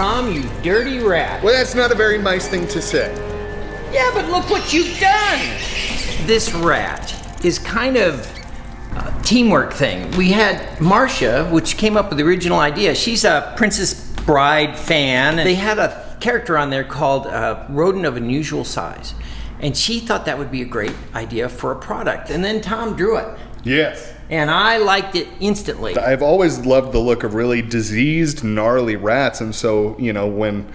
Tom, you dirty rat. Well, that's not a very nice thing to say. Yeah, but look what you've done. This rat is kind of a teamwork thing. We had Marcia, which came up with the original idea. She's a Princess Bride fan. They had a character on there called Rodent of Unusual Size. And she thought that would be a great idea for a product. And then Tom drew it. Yes. And I liked it instantly. I've always loved the look of really diseased, gnarly rats. And so, you know, when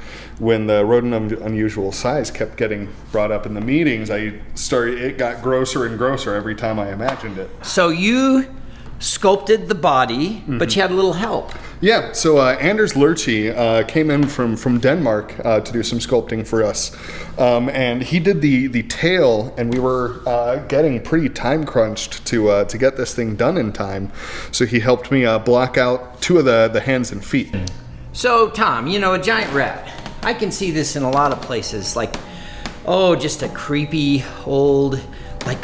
the rodent of unusual size kept getting brought up in the meetings, it got grosser and grosser every time I imagined it. So you sculpted the body, but you had a little help. Yeah, so Anders Lerche came in from Denmark to do some sculpting for us. And he did the tail, and we were getting pretty time crunched to get this thing done in time. So he helped me block out 2 of the hands and feet. So Tom, you know, a giant rat. I can see this in a lot of places, like, oh, just a creepy old, like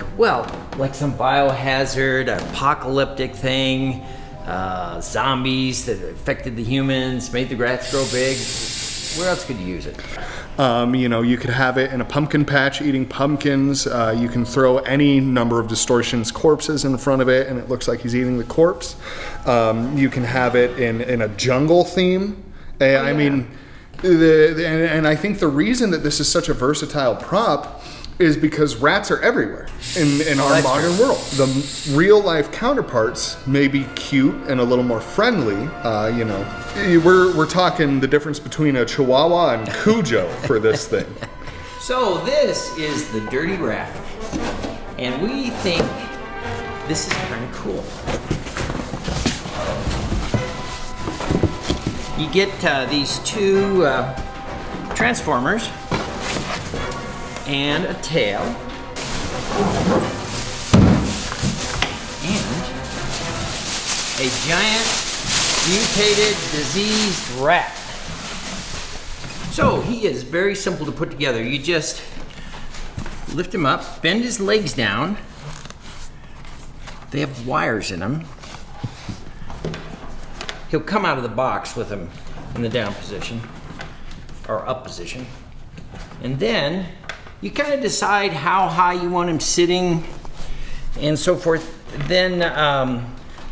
some biohazard, apocalyptic thing, zombies that affected the humans, made the rats grow big. Where else could you use it? You know, you could have it in a pumpkin patch eating pumpkins. You can throw any number of Distortions corpses in front of it and it looks like he's eating the corpse. You can have it in a jungle theme. I mean, and I think the reason that this is such a versatile prop is because rats are everywhere in our modern world. The real life counterparts may be cute and a little more friendly. You know, we're talking the difference between a Chihuahua and Cujo for this thing. So this is the dirty rat, and we think this is kind of cool. You get these 2 transformers and a tail and a giant mutated diseased rat. So he is very simple to put together. You just lift him up, bend his legs down. They have wires in them. He'll come out of the box with them in the down position or up position. And then you kind of decide how high you want him sitting and so forth. Then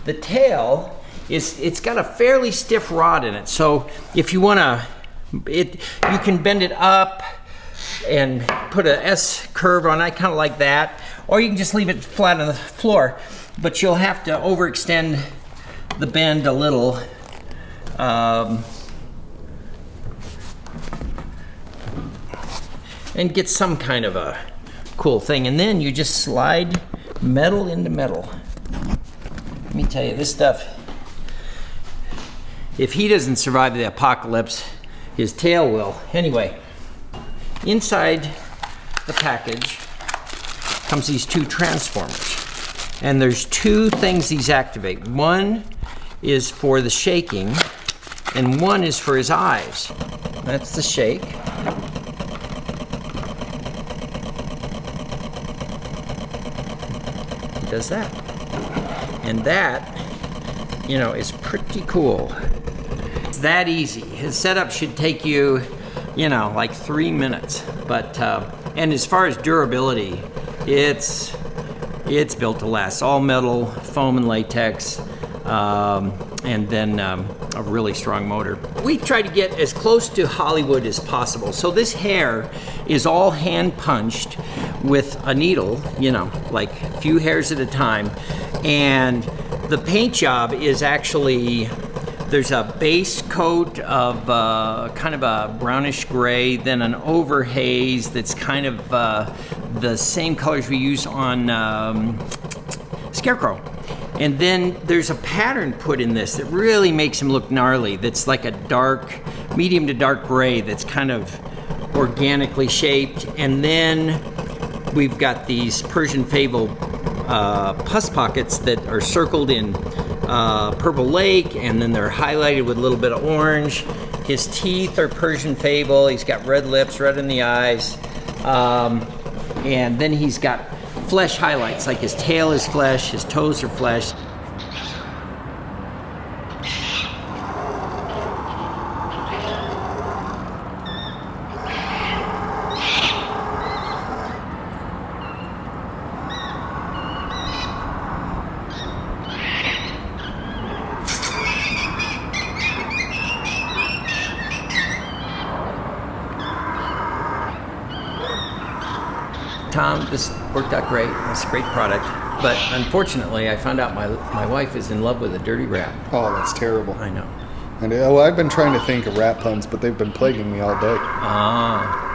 the tail, it's got a fairly stiff rod in it. So if you want to, you can bend it up and put a S curve on it, kind of like that. Or you can just leave it flat on the floor. But you'll have to overextend the bend a little. And get some kind of a cool thing. And then you just slide metal into metal. Let me tell you, this stuff, if he doesn't survive the apocalypse, his tail will. Anyway, inside the package comes these 2 transformers. And there's 2 things these activate. One is for the shaking, and one is for his eyes. That's the shake. He does that. And that, you know, is pretty cool. It's that easy. His setup should take you, you know, like 3 minutes. But, and as far as durability, it's built to last. All metal, foam and latex, and then a really strong motor. We try to get as close to Hollywood as possible. So this hair is all hand punched with a needle, you know, like a few hairs at a time. And the paint job is actually, there's a base coat of kind of a brownish gray, then an overhaze that's kind of the same colors we use on Scarecrow. And then there's a pattern put in this that really makes him look gnarly. That's like a dark, medium to dark gray that's kind of organically shaped. And then we've got these Persian Fable pus pockets that are circled in purple lake, and then they're highlighted with a little bit of orange. His teeth are Persian Fable. He's got red lips, red in the eyes. And then he's got flesh highlights, like his tail is flesh, his toes are flesh. Tom, this worked out great. It's a great product. But unfortunately, I found out my wife is in love with a dirty rat. Oh, that's terrible. I know. And I've been trying to think of rat puns, but they've been plaguing me all day. Ah.